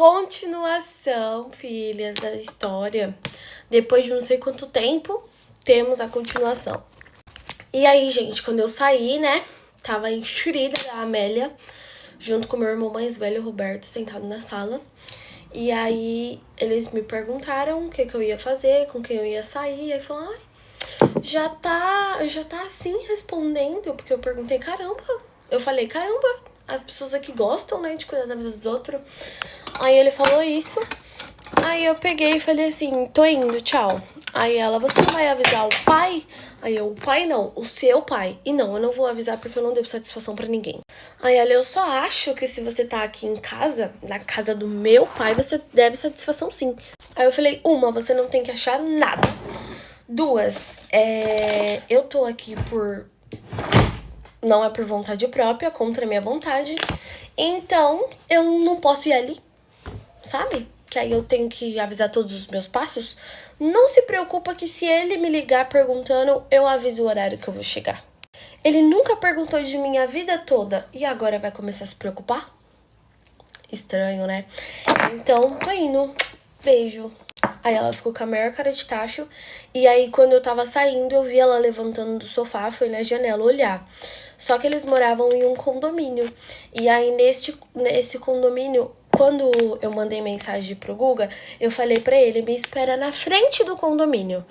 Continuação, filhas, da história. Depois de não sei quanto tempo, temos a continuação. E aí, gente, quando eu saí, né, tava enxerida da Amélia, junto com meu irmão mais velho, Roberto, sentado na sala. E aí, eles me perguntaram o que eu ia fazer, com quem eu ia sair. E aí, falaram, já tá assim respondendo, porque eu perguntei, caramba. Eu falei, caramba, as pessoas aqui gostam, né, de cuidar da vida dos outros. Aí ele falou isso. Aí eu peguei e falei assim, tô indo, tchau. Aí ela, você não vai avisar o pai? Aí eu, o pai não, o seu pai. E não, eu não vou avisar porque eu não devo satisfação pra ninguém. Aí ela, eu só acho que se você tá aqui em casa, na casa do meu pai, você deve satisfação sim. Aí eu falei, uma, você não tem que achar nada. Duas, eu tô aqui não é por vontade própria, contra a minha vontade. Então, eu não posso ir ali, sabe? Que aí eu tenho que avisar todos os meus passos. Não se preocupa que se ele me ligar perguntando, eu aviso o horário que eu vou chegar. Ele nunca perguntou de mim a vida toda e agora vai começar a se preocupar? Estranho, né? Então, tô indo. Beijo. Aí ela ficou com a maior cara de tacho. E aí, quando eu tava saindo, eu vi ela levantando do sofá, foi na janela olhar. Só que eles moravam em um condomínio. E aí, nesse condomínio, quando eu mandei mensagem pro Guga, eu falei pra ele, me espera na frente do condomínio,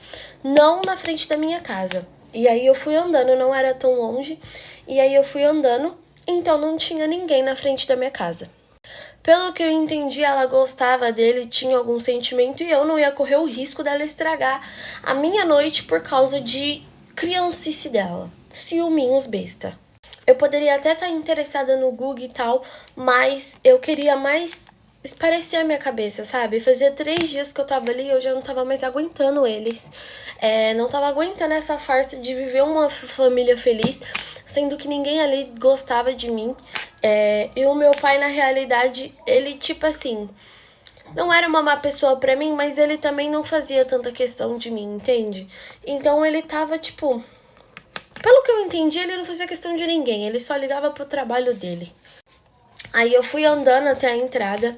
não na frente da minha casa. E aí eu fui andando, não era tão longe. E aí eu fui andando, então não tinha ninguém na frente da minha casa. Pelo que eu entendi, ela gostava dele, tinha algum sentimento e eu não ia correr o risco dela estragar a minha noite por causa de criancice dela. Ciúminhos besta. Eu poderia até estar interessada no Guga e tal, mas eu queria mais esparecer a minha cabeça, sabe? Fazia 3 dias que eu tava ali e eu já não tava mais aguentando eles. Não tava aguentando essa farsa de viver uma família feliz, sendo que ninguém ali gostava de mim. E o meu pai, na realidade, ele, tipo assim, não era uma má pessoa pra mim, mas ele também não fazia tanta questão de mim, entende? Então ele tava, tipo, pelo que eu entendi, ele não fazia questão de ninguém, ele só ligava pro trabalho dele. Aí eu fui andando até a entrada,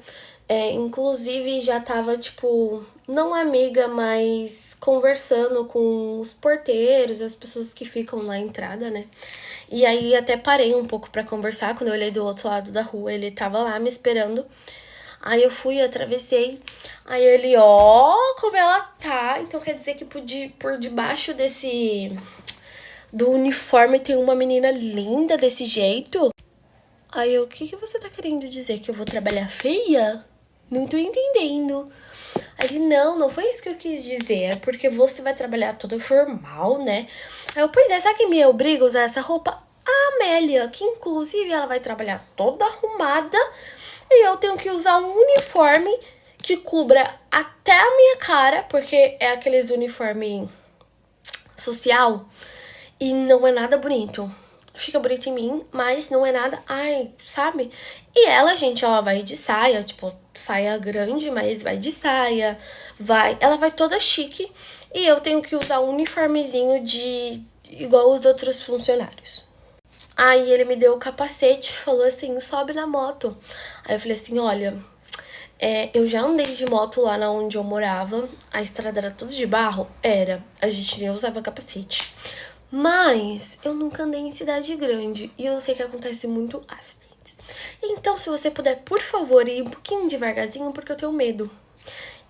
inclusive já tava, tipo, não amiga, mas conversando com os porteiros, as pessoas que ficam na entrada, né? E aí até parei um pouco pra conversar, quando eu olhei do outro lado da rua, ele tava lá me esperando. Aí eu fui, atravessei, aí ele, ó, como ela tá. Então quer dizer que por debaixo do uniforme tem uma menina linda desse jeito? Aí eu, o que você tá querendo dizer? Que eu vou trabalhar feia? Não tô entendendo. Aí ele, não foi isso que eu quis dizer. É porque você vai trabalhar toda formal, né? Aí eu, pois é, sabe quem me obriga a usar essa roupa? A Amélia, que inclusive ela vai trabalhar toda arrumada. E eu tenho que usar um uniforme que cubra até a minha cara. Porque é aqueles uniforme social. E não é nada bonito. Fica bonito em mim, mas não é nada, ai, sabe? E ela, gente, ela vai de saia, tipo, saia grande, mas vai de saia, ela vai toda chique. E eu tenho que usar um uniformezinho igual os outros funcionários. Aí ele me deu o capacete, falou assim, sobe na moto. Aí eu falei assim, olha, eu já andei de moto lá na onde eu morava, a estrada era toda de barro? Era, a gente nem usava capacete. Mas eu nunca andei em cidade grande e eu sei que acontece muito acidentes. Então, se você puder, por favor, ir um pouquinho devagarzinho, porque eu tenho medo.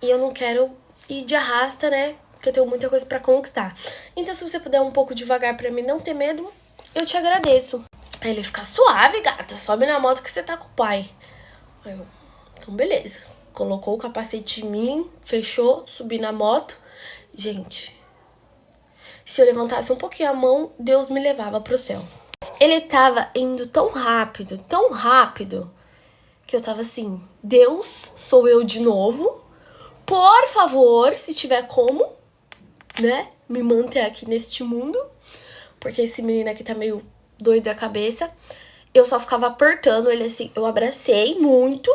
E eu não quero ir de arrasta, né? Porque eu tenho muita coisa pra conquistar. Então, se você puder um pouco devagar pra mim não ter medo, eu te agradeço. Aí ele fica, suave, gata, sobe na moto que você tá com o pai. Aí eu, então beleza. Colocou o capacete em mim, fechou, subi na moto. Gente, se eu levantasse um pouquinho a mão, Deus me levava pro céu. Ele tava indo tão rápido, que eu tava assim, Deus, sou eu de novo. Por favor, se tiver como, né, me manter aqui neste mundo. Porque esse menino aqui tá meio doido da cabeça. Eu só ficava apertando ele assim, eu abracei muito.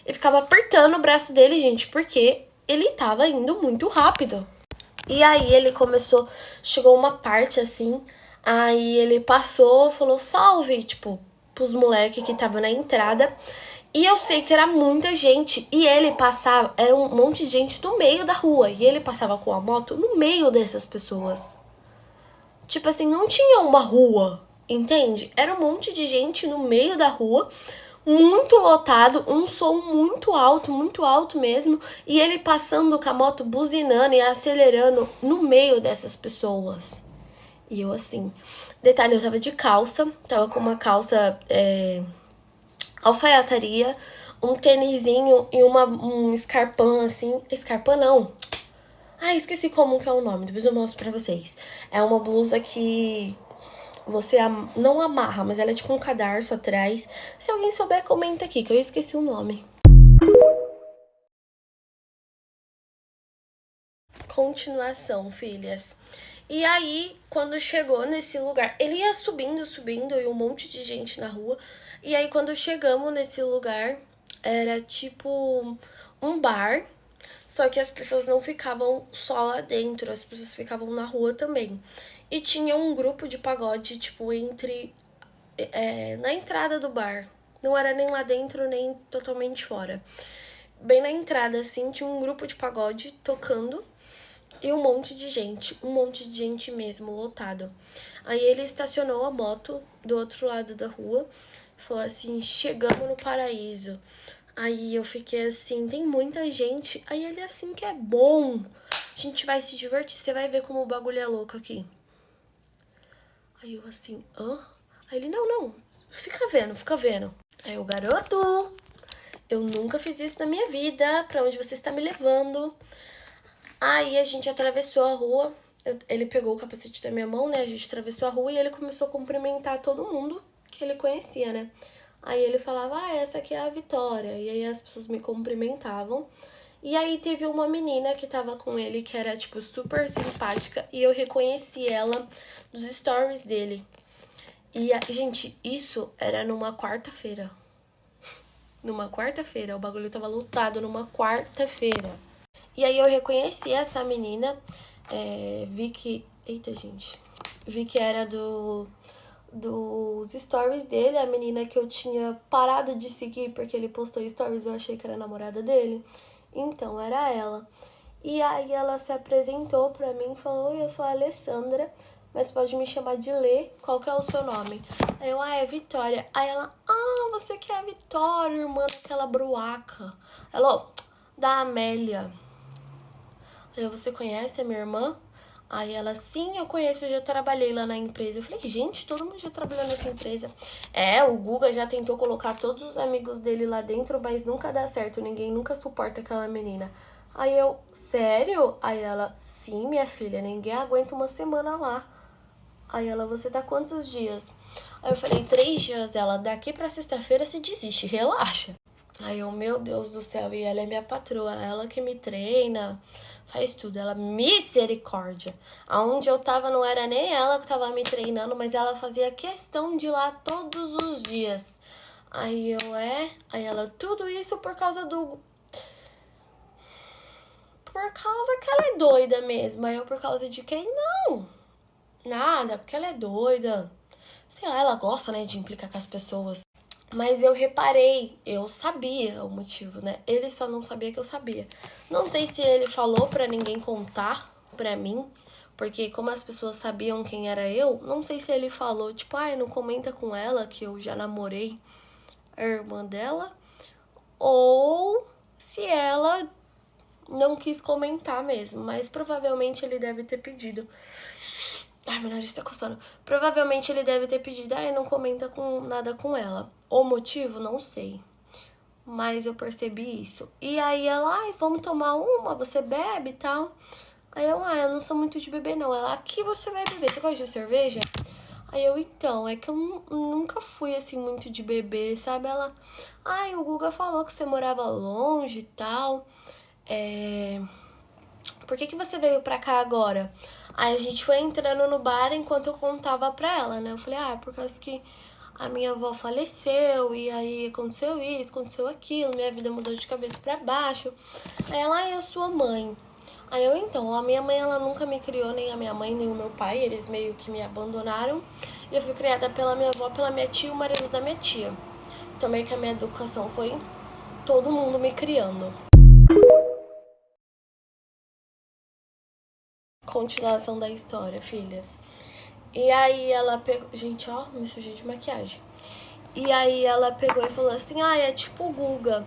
E ficava apertando o braço dele, gente, porque ele tava indo muito rápido. E aí ele chegou uma parte assim, aí ele passou, falou salve, tipo, pros moleques que estavam na entrada. E eu sei que era muita gente. E ele passava, era um monte de gente no meio da rua. E ele passava com a moto no meio dessas pessoas. Tipo assim, não tinha uma rua, entende? Era um monte de gente no meio da rua, muito lotado, um som muito alto mesmo. E ele passando com a moto buzinando e acelerando no meio dessas pessoas. E eu assim, detalhe, eu tava de calça, tava com uma calça alfaiataria, um tênisinho e um escarpão assim. Escarpão não. Ah, esqueci como que é o nome, depois eu mostro pra vocês. É uma blusa que você não amarra, mas ela é tipo um cadarço atrás. Se alguém souber, comenta aqui, que eu esqueci o nome. Continuação, filhas. E aí, quando chegou nesse lugar, ele ia subindo e um monte de gente na rua. E aí, quando chegamos nesse lugar, era tipo um bar. Só que as pessoas não ficavam só lá dentro, as pessoas ficavam na rua também. E tinha um grupo de pagode, tipo, na entrada do bar. Não era nem lá dentro, nem totalmente fora. Bem na entrada, assim, tinha um grupo de pagode tocando e um monte de gente mesmo, lotado. Aí ele estacionou a moto do outro lado da rua, falou assim, chegamos no paraíso. Aí eu fiquei assim, tem muita gente. Aí ele assim que é bom. A gente vai se divertir, você vai ver como o bagulho é louco aqui. Aí eu assim, hã? Aí ele, não, fica vendo. Aí o garoto, eu nunca fiz isso na minha vida, pra onde você está me levando? Aí a gente atravessou a rua, ele pegou o capacete da minha mão, né? A gente atravessou a rua e ele começou a cumprimentar todo mundo que ele conhecia, né? Aí ele falava, essa aqui é a Vitória. E aí as pessoas me cumprimentavam. E aí teve uma menina que tava com ele, que era, tipo, super simpática. E eu reconheci ela nos stories dele. E, gente, isso era numa quarta-feira. Numa quarta-feira. O bagulho tava lotado numa quarta-feira. E aí eu reconheci essa menina. Vi que... Eita, gente. Vi que era dos stories dele, a menina que eu tinha parado de seguir porque ele postou stories, eu achei que era a namorada dele. Então, era ela. E aí ela se apresentou pra mim e falou, oi, eu sou a Alessandra, mas pode me chamar de Lê, qual que é o seu nome? Aí eu, é Vitória. Aí ela, você que é a Vitória, irmã daquela bruaca. Ela, da Amélia. Aí eu, você conhece a minha irmã? Aí ela, sim, eu conheço, eu já trabalhei lá na empresa. Eu falei, gente, todo mundo já trabalhou nessa empresa. O Guga já tentou colocar todos os amigos dele lá dentro, mas nunca dá certo, ninguém nunca suporta aquela menina. Aí eu, sério? Aí ela, sim, minha filha, ninguém aguenta uma semana lá. Aí ela, você tá quantos dias? Aí eu falei, 3 dias. Ela, daqui pra sexta-feira se desiste, relaxa. Aí eu, meu Deus do céu, e ela é minha patroa, ela que me treina, faz tudo. Ela, misericórdia. Aonde eu tava não era nem ela que tava me treinando, mas ela fazia questão de ir lá todos os dias. Aí eu, Aí ela, tudo isso por causa do... Por causa que ela é doida mesmo. Aí eu, por causa de quem? Não. Nada, porque ela é doida. Sei lá, ela gosta, né, de implicar com as pessoas. Mas eu reparei, eu sabia o motivo, né? Ele só não sabia que eu sabia. Não sei se ele falou pra ninguém contar pra mim, porque como as pessoas sabiam quem era eu, não sei se ele falou, tipo, não comenta com ela que eu já namorei a irmã dela, ou se ela não quis comentar mesmo, mas provavelmente ele deve ter pedido. Ai, meu nariz tá coçando. Provavelmente ele deve ter pedido, não comenta nada com ela. O motivo, não sei. Mas eu percebi isso. E aí ela, vamos tomar uma, você bebe e tal. Aí eu não sou muito de beber não. Ela, aqui você vai beber, você gosta de cerveja? Aí eu, então, é que eu nunca fui assim muito de beber, sabe? Ela, o Guga falou que você morava longe e tal. Por que você veio pra cá agora? Aí a gente foi entrando no bar enquanto eu contava pra ela, né? Eu falei, por causa que a minha avó faleceu, e aí aconteceu isso, aconteceu aquilo, minha vida mudou de cabeça pra baixo. Aí ela, e a sua mãe? Aí eu, então, a minha mãe, ela nunca me criou, nem a minha mãe, nem o meu pai, eles meio que me abandonaram. E eu fui criada pela minha avó, pela minha tia e o marido da minha tia. também que a minha educação foi todo mundo me criando. Continuação da história, filhas. E aí ela pegou... Gente, ó, me sujei de maquiagem. E aí ela pegou e falou assim, é tipo o Guga.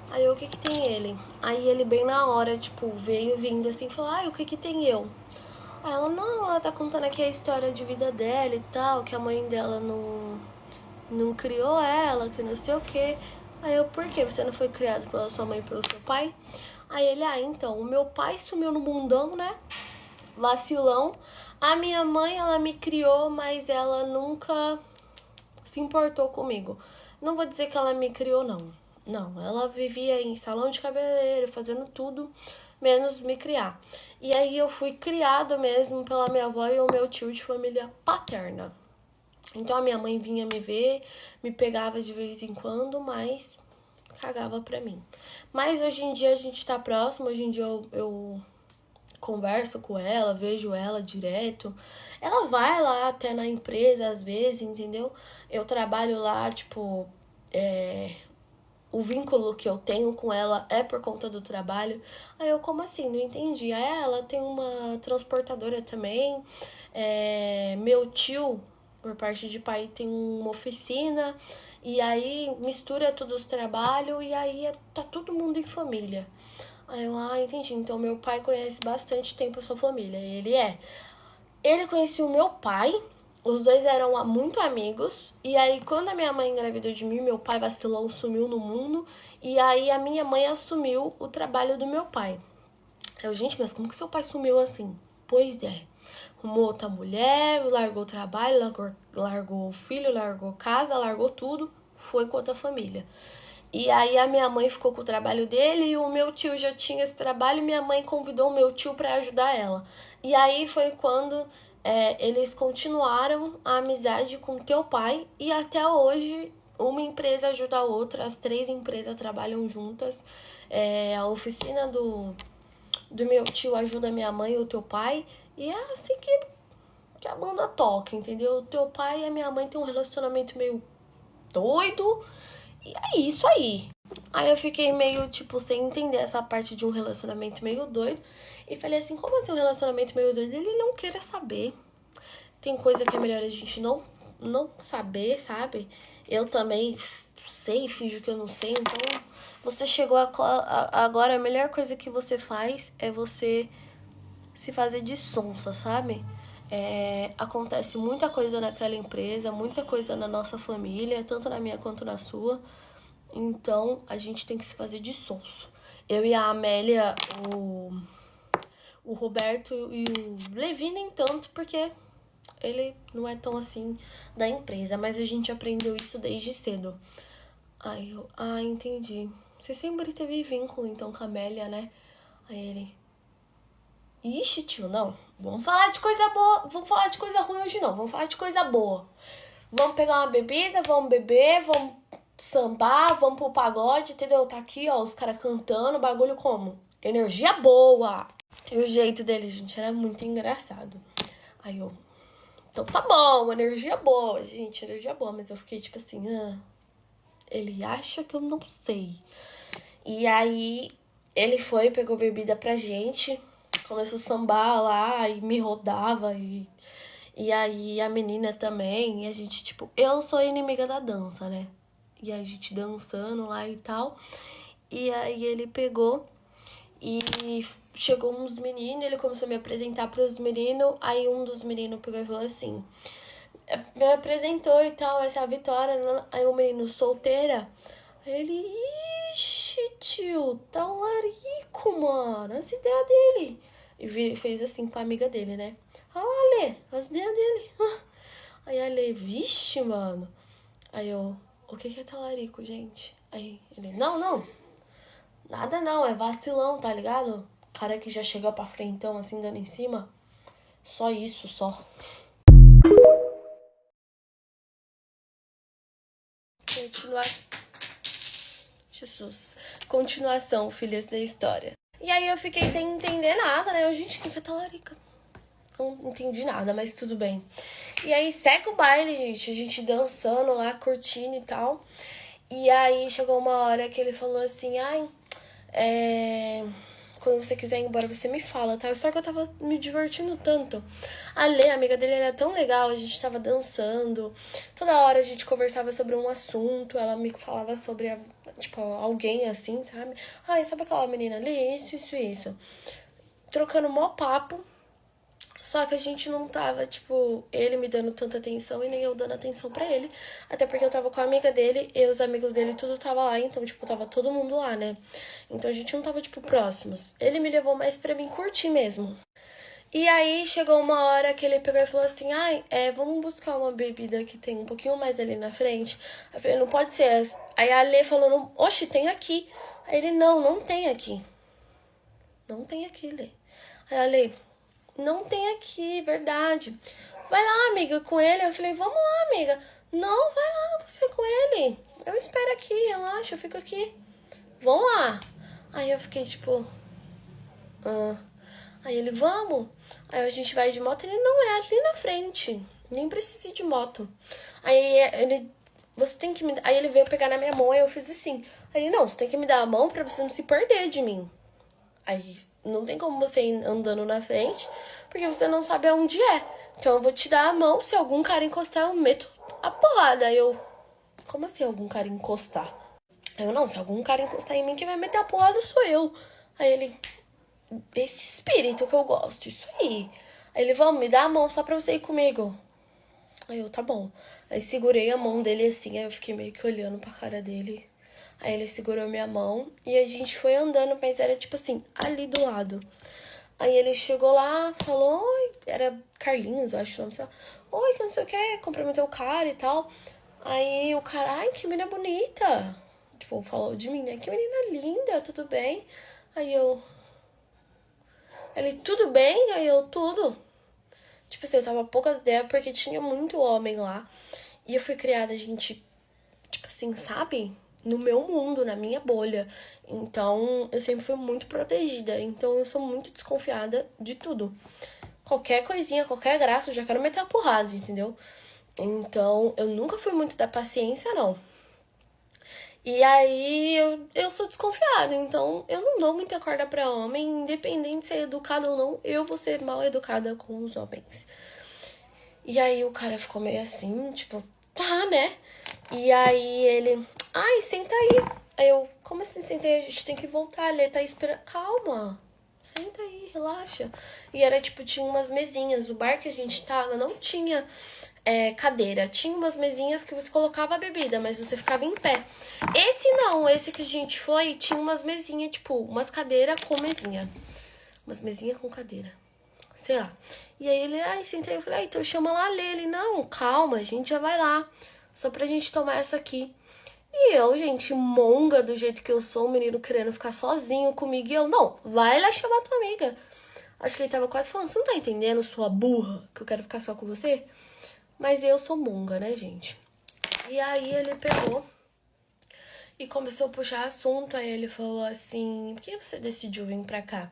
Aí eu, o que que tem ele? Aí ele bem na hora, tipo, veio vindo assim, falou, o que que tem eu? Aí ela, não, ela tá contando aqui a história de vida dela e tal, que a mãe dela não criou ela, que não sei o quê. Aí eu, por quê? Você não foi criado pela sua mãe e pelo seu pai? Aí ele, então, o meu pai sumiu no mundão, né? Vacilão. A minha mãe, ela me criou, mas ela nunca se importou comigo. Não vou dizer que ela me criou, não. Não, ela vivia em salão de cabeleireiro, fazendo tudo, menos me criar. E aí eu fui criado mesmo pela minha avó e o meu tio de família paterna. Então a minha mãe vinha me ver, me pegava de vez em quando, mas cagava pra mim. Mas hoje em dia a gente tá próximo, hoje em dia eu converso com ela, vejo ela direto. Ela vai lá até na empresa às vezes, entendeu? Eu trabalho lá, tipo, o vínculo que eu tenho com ela é por conta do trabalho. Aí eu, como assim? Não entendi. Ela tem uma transportadora também. Meu tio, por parte de pai, tem uma oficina. E aí mistura todos os trabalhos e aí tá todo mundo em família. Aí eu, entendi. Então meu pai conhece bastante tempo a sua família. Ele conhecia o meu pai, os dois eram muito amigos. E aí, quando a minha mãe engravidou de mim, meu pai vacilou, sumiu no mundo. E aí, a minha mãe assumiu o trabalho do meu pai. Eu, gente, mas como que seu pai sumiu assim? Pois é. Arrumou outra mulher, largou o trabalho, largou o filho, largou casa, largou tudo. Foi com outra família. E aí a minha mãe ficou com o trabalho dele e o meu tio já tinha esse trabalho e minha mãe convidou o meu tio para ajudar ela. E aí foi quando eles continuaram a amizade com teu pai e até hoje uma empresa ajuda a outra, as 3 empresas trabalham juntas. A oficina do meu tio ajuda a minha mãe e o teu pai e é assim que a banda toca, entendeu? O teu pai e a minha mãe têm um relacionamento meio doido. E é isso aí. Aí eu fiquei meio, tipo, sem entender essa parte de um relacionamento meio doido. E falei assim, como assim um relacionamento meio doido? Ele não queira saber. Tem coisa que é melhor a gente não saber, sabe? Eu também sei, finjo que eu não sei. Então, você chegou agora, a melhor coisa que você faz é você se fazer de sonsa, sabe? Acontece muita coisa naquela empresa, muita coisa na nossa família, tanto na minha quanto na sua. Então, a gente tem que se fazer de sonso. Eu e a Amélia, o Roberto e o Levi nem tanto, porque ele não é tão assim da empresa. Mas a gente aprendeu isso desde cedo. Aí eu, entendi. Você sempre teve vínculo, então, com a Amélia, né? Aí ele... Ixi, tio, não. Vamos falar de coisa boa. Vamos falar de coisa ruim hoje, não. Vamos falar de coisa boa. Vamos pegar uma bebida, vamos beber, vamos sambar, vamos pro pagode, entendeu? Tá aqui, ó, os caras cantando, bagulho como? Energia boa. E o jeito dele, gente, era muito engraçado. Aí eu, então tá bom, energia boa, gente, energia boa. Mas eu fiquei tipo assim, ele acha que eu não sei. E aí, ele foi, pegou bebida pra gente, começou a sambar lá e me rodava e aí a menina também, e a gente, tipo, eu sou inimiga da dança, né? E a gente dançando lá e tal. E aí ele pegou e chegou uns meninos, ele começou a me apresentar pros meninos. Aí um dos meninos pegou e falou assim, me apresentou e tal, essa é a Vitória. Aí o menino, solteira. Aí ele, ixi, tio, tá larico, mano, as ideias dele. E fez assim com a amiga dele, né? Olha, Lê, as ideias dele. Aí a Lê, vixe, mano. Aí eu, o que é talarico, gente? Aí ele, não, nada não, é vacilão, tá ligado? Cara que já chega pra frentão, assim, dando em cima. Só isso, só. Continuar. Jesus. Continuação, filhas da história. E aí eu fiquei sem entender nada, né? Eu, gente, o que é talarica? Não entendi nada, mas tudo bem. E aí segue o baile, gente. A gente dançando lá, curtindo e tal. E aí chegou uma hora que ele falou assim, ai, quando você quiser ir embora, você me fala, tá? Só que eu tava me divertindo tanto. A Lê, a amiga dele, era tão legal, a gente tava dançando. Toda hora a gente conversava sobre um assunto, ela me falava sobre, tipo, alguém assim, sabe? Ai, sabe aquela menina ali? Isso. Trocando mó papo. Só que a gente não tava, tipo, ele me dando tanta atenção e nem eu dando atenção pra ele. Até porque eu tava com a amiga dele e os amigos dele tudo tava lá. Então, tipo, tava todo mundo lá, né? Então a gente não tava, tipo, próximos. Ele me levou mais pra mim curtir mesmo. E aí chegou uma hora que ele pegou e falou assim, ai, vamos buscar uma bebida que tem um pouquinho mais ali na frente. Eu falei, não pode ser essa. Aí a Lê falou, oxe, tem aqui. Aí ele, não tem aqui. Não tem aqui, Lê. Aí a Lê, não tem aqui, verdade. Vai lá, amiga, com ele. Eu falei, vamos lá, amiga. Não, vai lá, você com ele. Eu espero aqui, relaxa, eu fico aqui. Vamos lá. Aí eu fiquei tipo... Aí ele, vamos. Aí a gente vai de moto. Ele, não, é ali na frente. Nem precisa ir de moto. Aí ele... Você tem que me... Aí ele veio pegar na minha mão, aí eu fiz assim. Aí ele, não, você tem que me dar a mão pra você não se perder de mim. Aí não tem como você ir andando na frente, porque você não sabe aonde é. Então eu vou te dar a mão, se algum cara encostar, eu meto a porrada. Aí eu, como assim algum cara encostar? Aí eu, não, se algum cara encostar em mim, quem vai meter a porrada sou eu. Aí ele, esse espírito que eu gosto, isso aí. Aí ele, vamos, me dá a mão só pra você ir comigo. Aí eu, tá bom. Aí segurei a mão dele assim, aí eu fiquei meio que olhando pra cara dele. Aí ele segurou minha mão e a gente foi andando, mas era tipo assim, ali do lado. Aí ele chegou lá, falou, oi, era Carlinhos, eu acho o nome, sei lá. Oi, que não sei o que, cumprimentou o cara e tal. Aí o cara, ai, que menina bonita. Tipo, falou de mim, né? Que menina linda, tudo bem? Aí eu... Ele, tudo bem? Aí eu, tudo. Tipo assim, eu tava poucas ideias porque tinha muito homem lá. E eu fui criada, gente, tipo assim, sabe? No meu mundo, na minha bolha. Então, eu sempre fui muito protegida. Então, eu sou muito desconfiada de tudo. Qualquer coisinha, qualquer graça, eu já quero meter a porrada, entendeu? Então, eu nunca fui muito da paciência, não. E aí, eu sou desconfiada. Então, eu não dou muita corda pra homem. Independente de ser educada ou não, eu vou ser mal educada com os homens. E aí, o cara ficou meio assim, tipo, tá, né? E aí, ele... Ai, senta aí. Aí eu, como assim senta aí? A gente tem que voltar, ele tá esperando. Calma, senta aí, relaxa. E era tipo, tinha umas mesinhas. O bar que a gente tava não tinha cadeira. Tinha umas mesinhas que você colocava a bebida, mas você ficava em pé. Esse não, esse que a gente foi, tinha umas mesinhas, tipo, umas cadeiras com mesinha. Umas mesinhas com cadeira. Sei lá. E aí ele, ai, senta aí. Eu falei, então chama lá a Lê. Ele, não, calma, a gente já vai lá. Só pra gente tomar essa aqui. E eu, gente, monga do jeito que eu sou, o menino querendo ficar sozinho comigo. E eu, não, vai lá chamar tua amiga. Acho que ele tava quase falando, você não tá entendendo, sua burra, que eu quero ficar só com você? Mas eu sou monga, né, gente? E aí ele pegou e começou a puxar assunto. Aí ele falou assim, por que você decidiu vir pra cá?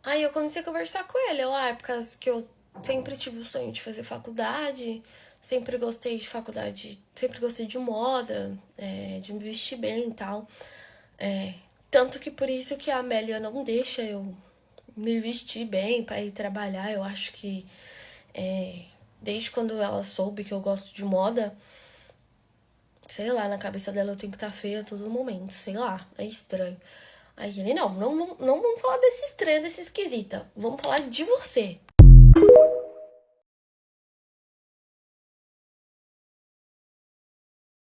Aí eu comecei a conversar com ele. Eu, é por causa que eu sempre tive o sonho de fazer faculdade... Sempre gostei de faculdade, sempre gostei de moda, de me vestir bem e tal. Tanto que por isso que a Amélia não deixa eu me vestir bem pra ir trabalhar. Eu acho que desde quando ela soube que eu gosto de moda, sei lá, na cabeça dela eu tenho que estar feia a todo momento, sei lá, é estranho. Aí ele, não vamos falar desse estranho, desse esquisita, vamos falar de você.